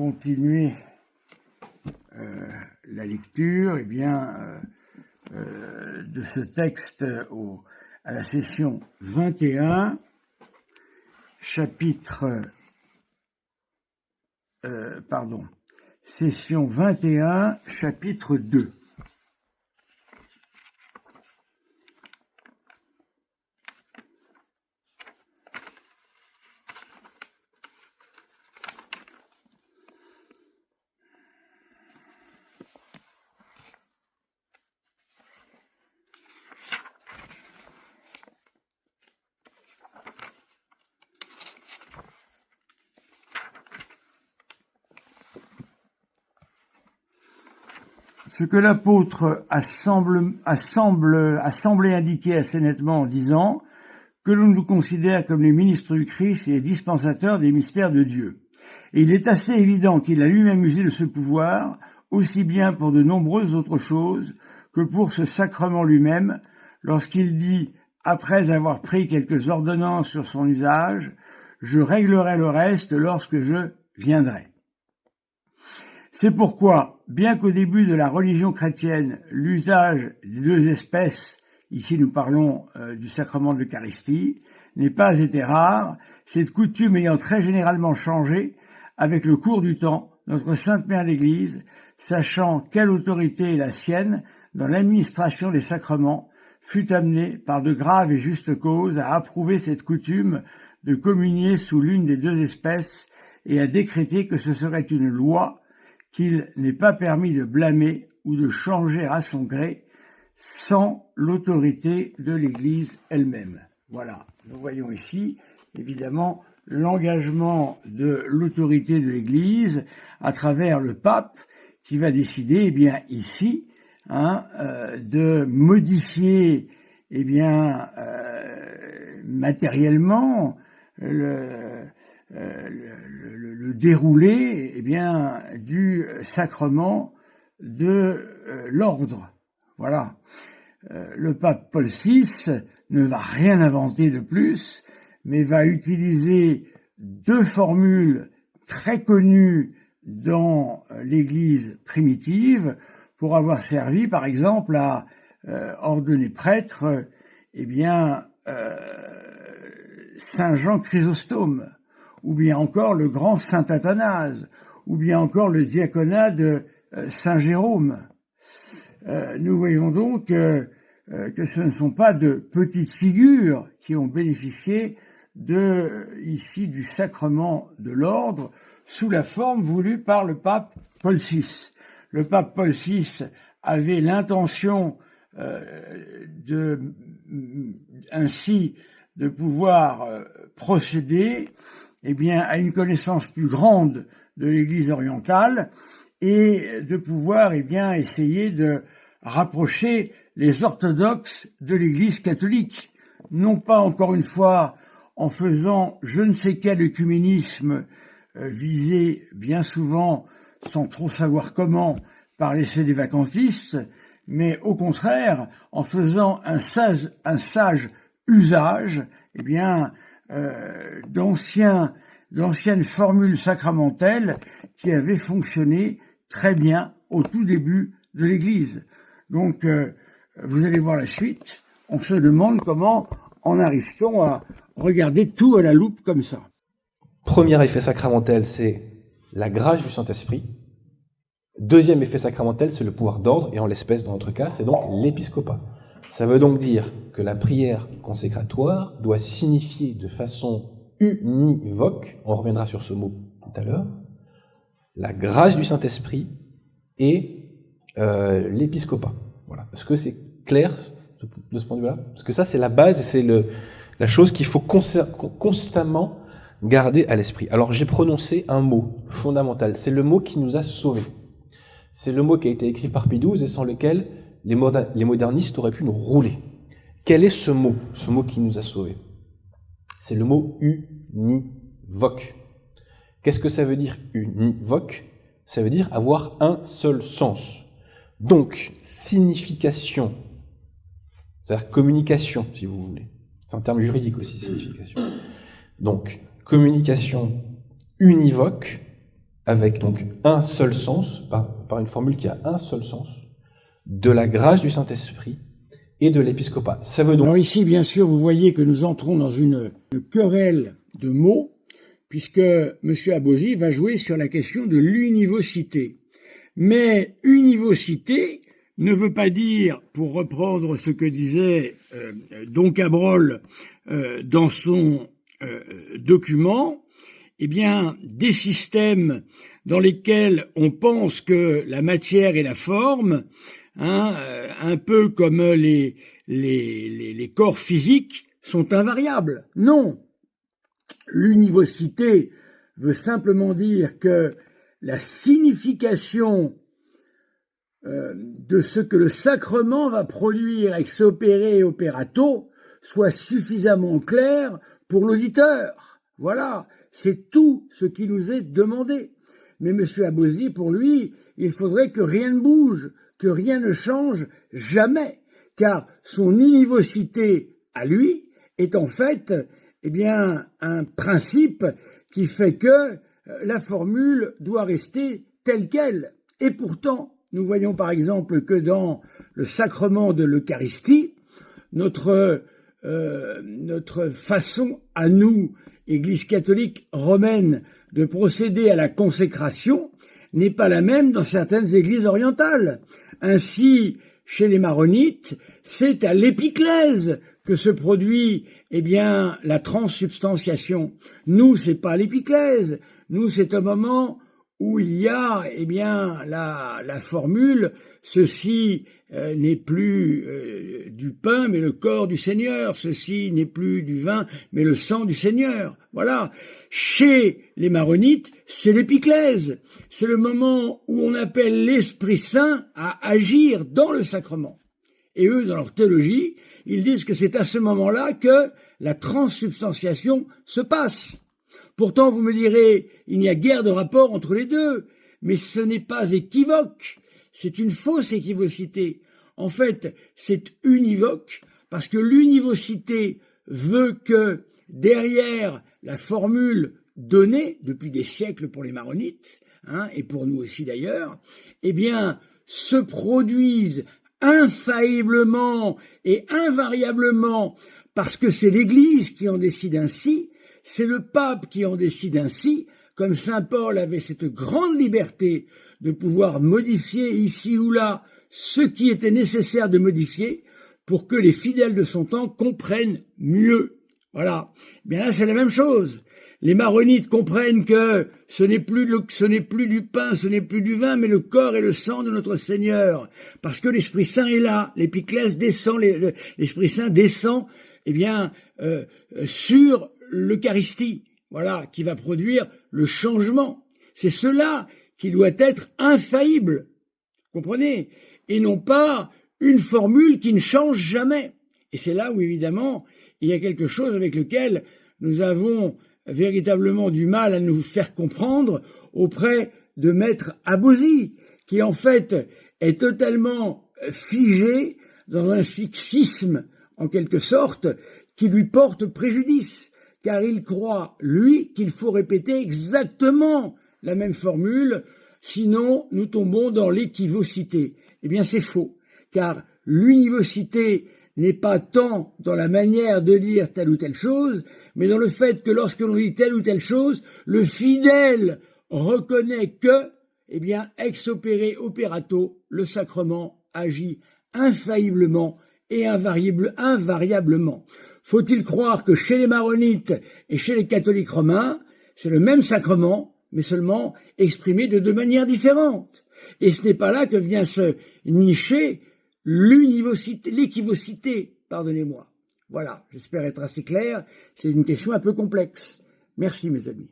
continuer la lecture de ce texte à la session 21, session 21, chapitre 2. Ce que l'apôtre a semblé indiquer assez nettement en disant que l'on nous considère comme les ministres du Christ et les dispensateurs des mystères de Dieu. Et il est assez évident qu'il a lui-même usé de ce pouvoir, aussi bien pour de nombreuses autres choses que pour ce sacrement lui-même, lorsqu'il dit, après avoir pris quelques ordonnances sur son usage, « Je réglerai le reste lorsque je viendrai ». C'est pourquoi, bien qu'au début de la religion chrétienne, l'usage des deux espèces, ici nous parlons du sacrement de l'Eucharistie, n'ait pas été rare, cette coutume ayant très généralement changé avec le cours du temps, notre Sainte Mère l'Église, sachant quelle autorité est la sienne dans l'administration des sacrements, fut amenée par de graves et justes causes à approuver cette coutume de communier sous l'une des deux espèces et à décréter que ce serait une loi qu'il n'est pas permis de blâmer ou de changer à son gré sans l'autorité de l'Église elle-même. Voilà, nous voyons ici, évidemment, l'engagement de l'autorité de l'Église à travers le pape qui va décider, ici, de modifier, matériellement le déroulé du sacrement de l'ordre. Voilà. Le pape Paul VI ne va rien inventer de plus, mais va utiliser deux formules très connues dans l'Église primitive pour avoir servi, par exemple, à ordonner prêtre, Saint Jean Chrysostome, ou bien encore le grand Saint Athanase, ou bien encore le diaconat de Saint Jérôme. Nous voyons donc que ce ne sont pas de petites figures qui ont bénéficié ici du sacrement de l'ordre sous la forme voulue par le pape Paul VI. Le pape Paul VI avait l'intention ainsi de pouvoir procéder à une connaissance plus grande de l'Église orientale et de pouvoir essayer de rapprocher les orthodoxes de l'Église catholique, non pas encore une fois en faisant je ne sais quel œcuménisme visé bien souvent sans trop savoir comment par l'essai des vacantistes, mais au contraire en faisant un sage usage d'anciennes formules sacramentelles qui avaient fonctionné très bien au tout début de l'Église. Donc, vous allez voir la suite. On se demande comment en arrive-t-on à regarder tout à la loupe comme ça. Premier effet sacramentel, c'est la grâce du Saint-Esprit. Deuxième effet sacramentel, c'est le pouvoir d'ordre, et en l'espèce, dans notre cas, c'est donc l'épiscopat. Ça veut donc dire que la prière consécratoire doit signifier de façon univoque, on reviendra sur ce mot tout à l'heure, la grâce du Saint-Esprit et l'épiscopat. Voilà. Est-ce que c'est clair de ce point de vue-là? Parce que ça, c'est la base et c'est la chose qu'il faut constamment garder à l'esprit. Alors, j'ai prononcé un mot fondamental. C'est le mot qui nous a sauvés. C'est le mot qui a été écrit par Pie XII et sans lequel les modernistes auraient pu nous rouler. Quel est ce mot qui nous a sauvés? C'est le mot univoque. Qu'est-ce que ça veut dire univoque? Ça veut dire avoir un seul sens. Donc, signification, c'est-à-dire communication, si vous voulez. C'est un terme juridique aussi, signification. Donc, communication univoque avec donc un seul sens, par une formule qui a un seul sens, de la grâce du Saint-Esprit et de l'épiscopat. Ça veut donc... Alors ici, bien sûr, vous voyez que nous entrons dans une querelle de mots, puisque M. Abosi va jouer sur la question de l'univocité. Mais univocité ne veut pas dire, pour reprendre ce que disait Don Cabrol dans son document, eh bien, des systèmes dans lesquels on pense que la matière et la forme, un peu comme les corps physiques, sont invariables. Non. L'univocité veut simplement dire que la signification de ce que le sacrement va produire ex opere operato soit suffisamment claire pour l'auditeur. Voilà, c'est tout ce qui nous est demandé. Mais M. Abosi, pour lui, il faudrait que rien ne bouge, que rien ne change jamais, car son univocité à lui est en fait, eh bien, un principe qui fait que la formule doit rester telle qu'elle. Et pourtant, nous voyons par exemple que dans le sacrement de l'Eucharistie, notre façon à nous, Église catholique romaine, de procéder à la consécration n'est pas la même dans certaines églises orientales. Ainsi, chez les maronites, c'est à l'épiclèse que se produit, eh bien, la transsubstantiation. Nous, c'est pas à l'épiclèse. Nous, c'est au moment où il y a, eh bien, la formule, ceci n'est plus du pain, mais le corps du Seigneur. Ceci n'est plus du vin, mais le sang du Seigneur. Voilà. Chez les maronites, c'est l'épiclèse. C'est le moment où on appelle l'Esprit Saint à agir dans le sacrement. Et eux, dans leur théologie, ils disent que c'est à ce moment-là que la transsubstantiation se passe. Pourtant, vous me direz, il n'y a guère de rapport entre les deux, mais ce n'est pas équivoque, c'est une fausse équivocité. En fait, c'est univoque, parce que l'univocité veut que derrière la formule donnée depuis des siècles pour les maronites, et pour nous aussi d'ailleurs, eh bien, se produisent infailliblement et invariablement, parce que c'est l'Église qui en décide ainsi, c'est le pape qui en décide ainsi, comme saint Paul avait cette grande liberté de pouvoir modifier ici ou là ce qui était nécessaire de modifier pour que les fidèles de son temps comprennent mieux. Voilà. Bien là, c'est la même chose. Les maronites comprennent que ce n'est plus du pain, ce n'est plus du vin, mais le corps et le sang de notre Seigneur. Parce que l'Esprit Saint est là, l'épiclèse descend, l'Esprit Saint descend, eh bien, sur l'Eucharistie, voilà, qui va produire le changement. C'est cela qui doit être infaillible, comprenez, et non pas une formule qui ne change jamais. Et c'est là où, évidemment, il y a quelque chose avec lequel nous avons véritablement du mal à nous faire comprendre auprès de Maître Abosi, qui en fait est totalement figé dans un fixisme, en quelque sorte, qui lui porte préjudice, car il croit, lui, qu'il faut répéter exactement la même formule, sinon nous tombons dans l'équivocité. Eh bien, c'est faux, car l'univocité n'est pas tant dans la manière de dire telle ou telle chose, mais dans le fait que lorsque l'on dit telle ou telle chose, le fidèle reconnaît que, eh bien, ex opere operato, le sacrement agit infailliblement et invariablement. Faut-il croire que chez les maronites et chez les catholiques romains, c'est le même sacrement, mais seulement exprimé de deux manières différentes. Et ce n'est pas là que vient se nicher l'équivocité, pardonnez-moi. Voilà, j'espère être assez clair, c'est une question un peu complexe. Merci mes amis.